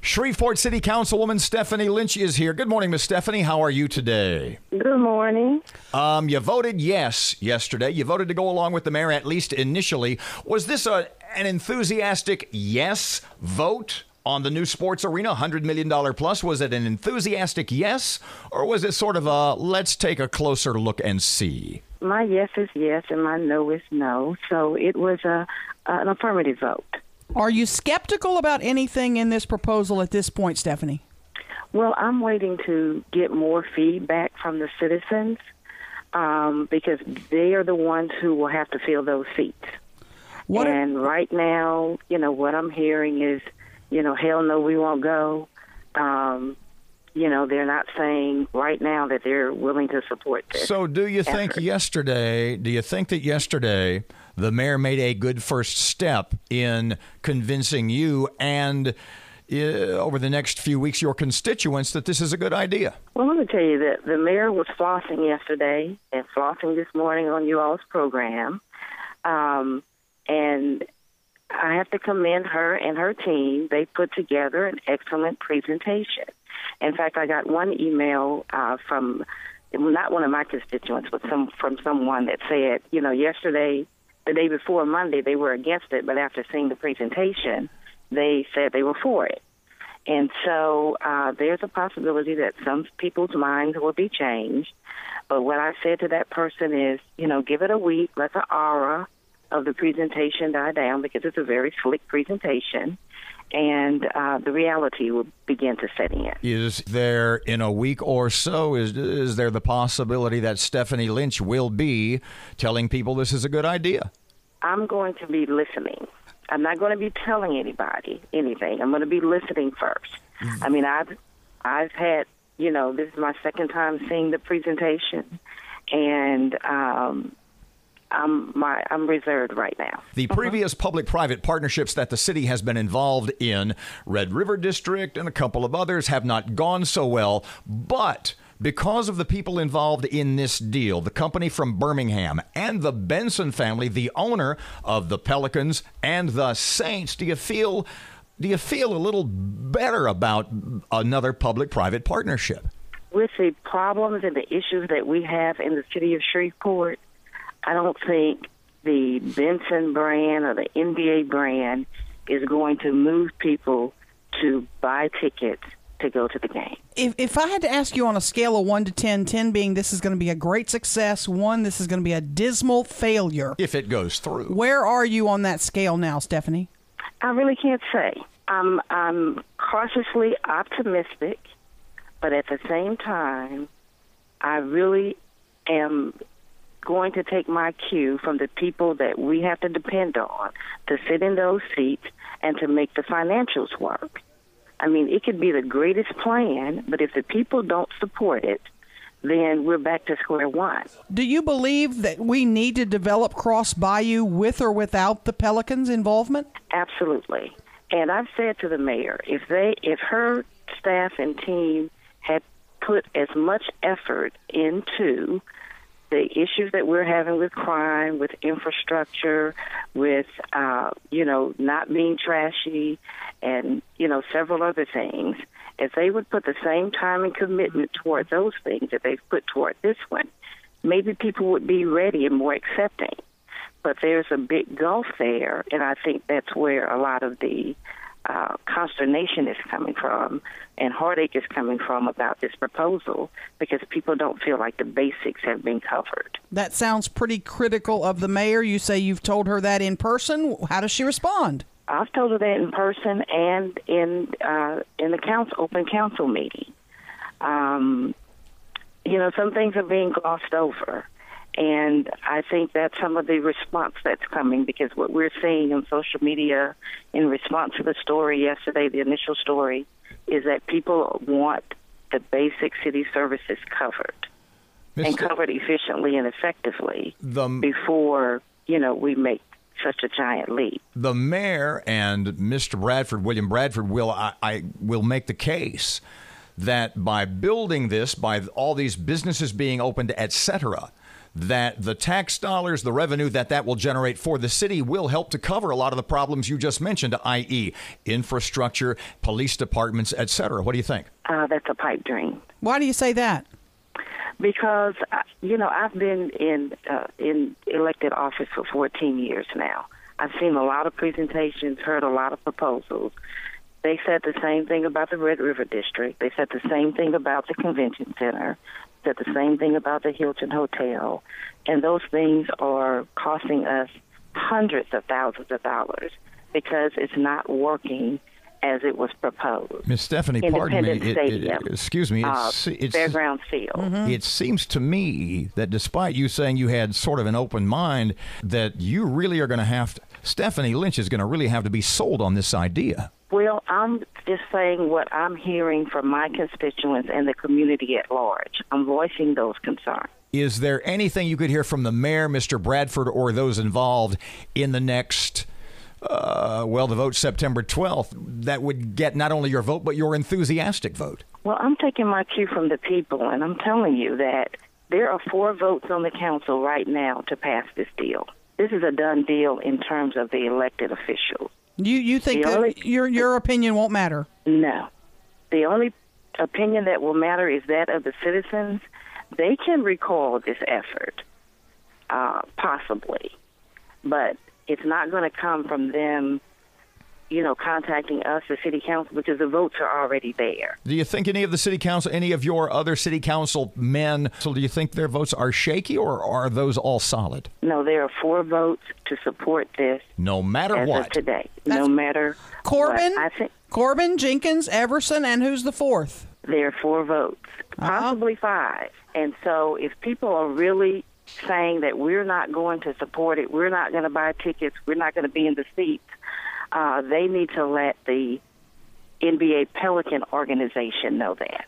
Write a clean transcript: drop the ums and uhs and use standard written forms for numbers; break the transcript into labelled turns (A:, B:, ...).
A: Shreveport City Councilwoman Stephanie Lynch is here. Good morning, Miss Stephanie. How are you today?
B: Good morning.
A: You voted yes yesterday. You voted to go along with the mayor, at least initially. Was this an enthusiastic yes vote on the new sports arena, $100 million plus? Was it an enthusiastic yes, or was it sort of a let's take a closer look and see?
B: My yes is yes and my no is no. So it was an affirmative vote.
C: Are you skeptical about anything in this proposal at this point, Stephanie?
B: Well, I'm waiting to get more feedback from the citizens because they are the ones who will have to fill those seats. And right now, what I'm hearing is, hell no, we won't go. They're not saying right now that they're willing to support this.
A: So do you think
B: effort.
A: that yesterday the mayor made a good first step in convincing you and over the next few weeks your constituents that this is a good idea?
B: Well, let me tell you that the mayor was flossing yesterday and flossing this morning on you all's program. And I have to commend her and her team. They put together an excellent presentation. In fact, I got one email from not one of my constituents, but from someone that said, yesterday, the day before Monday, they were against it, but after seeing the presentation, they said they were for it. And so there's a possibility that some people's minds will be changed. But what I said to that person is, give it a week, let the aura of the presentation die down, because it's a very slick presentation, and the reality will begin to set in.
A: Is there, in a week or so, is there the possibility that Stephanie Lynch will be telling people this is a good idea?
B: I'm going to be listening. I'm not going to be telling anybody anything. I'm going to be listening first. I mean, I've had, this is my second time seeing the presentation, and I'm reserved right now.
A: The previous public-private partnerships that the city has been involved in, Red River District and a couple of others, have not gone so well. But because of the people involved in this deal, the company from Birmingham and the Benson family, the owner of the Pelicans and the Saints, do you feel a little better about another public-private partnership? With
B: the problems and the issues that we have in the city of Shreveport, I don't think the Benson brand or the NBA brand is going to move people to buy tickets to go to the game.
C: If I had to ask you on a scale of 1 to 10, 10 being this is going to be a great success, 1, this is going to be a dismal failure.
A: If it goes through.
C: Where are you on that scale now, Stephanie?
B: I really can't say. I'm cautiously optimistic, but at the same time, I really am going to take my cue from the people that we have to depend on to sit in those seats and to make the financials work. I mean, it could be the greatest plan, but if the people don't support it, then we're back to square one.
C: Do you believe that we need to develop Cross Bayou with or without the Pelicans' involvement?
B: Absolutely. And I've said to the mayor, if her staff and team had put as much effort into the issues that we're having with crime, with infrastructure, with, not being trashy, and, several other things, if they would put the same time and commitment toward those things that they've put toward this one, maybe people would be ready and more accepting. But there's a big gulf there, and I think that's where a lot of the consternation is coming from and heartache is coming from about this proposal, because people don't feel like the basics have been covered.
C: That sounds pretty critical of the mayor. You say you've told her that in person. How does she respond?
B: I've told her that in person and in the open council meeting. Some things are being glossed over. And I think that's some of the response that's coming, because what we're seeing on social media in response to the story yesterday, the initial story, is that people want the basic city services covered and covered efficiently and effectively before, we make such a giant leap.
A: The mayor and Mr. Bradford, William Bradford, will make the case that by building this, by all these businesses being opened, et cetera, that the tax dollars, the revenue that will generate for the city will help to cover a lot of the problems you just mentioned, i.e. infrastructure, police departments, et cetera. What do you think?
B: That's a pipe dream.
C: Why do you say that?
B: Because, I've been in elected office for 14 years now. I've seen a lot of presentations, heard a lot of proposals. They said the same thing about the Red River District. They said the same thing about the Convention Center. Said the same thing about the Hilton Hotel. And those things are costing us hundreds of thousands of dollars because it's not working as it was proposed.
A: Ms. Stephanie, pardon me. Excuse me. It's
B: Fairgrounds Field.
C: Mm-hmm.
A: It seems to me that despite you saying you had sort of an open mind, that you really are going to have to, Stephanie Lynch is going to really have to be sold on this idea.
B: Well, I'm just saying what I'm hearing from my constituents and the community at large. I'm voicing those concerns.
A: Is there anything you could hear from the mayor, Mr. Bradford, or those involved in the next the vote September 12th, that would get not only your vote, but your enthusiastic vote?
B: Well, I'm taking my cue from the people, and I'm telling you that there are 4 votes on the council right now to pass this deal. This is a done deal in terms of the elected officials.
C: You think that your opinion won't matter?
B: No. The only opinion that will matter is that of the citizens. They can recall this effort, possibly, but it's not going to come from them, contacting us, the city council, because the votes are already there.
A: Do you think any of the city council, any of your other city council men, do you think their votes are shaky, or are those all solid?
B: No, there are 4 votes to support this.
A: No matter
B: as
A: what.
B: Of today. No matter
C: Corbin,
B: what. I think
C: Corbin, Jenkins, Everson, and who's the 4th?
B: There are 4 votes, possibly 5. And so if people are really saying that we're not going to support it, we're not going to buy tickets, we're not going to be in the seats, they need to let the NBA Pelican organization know that.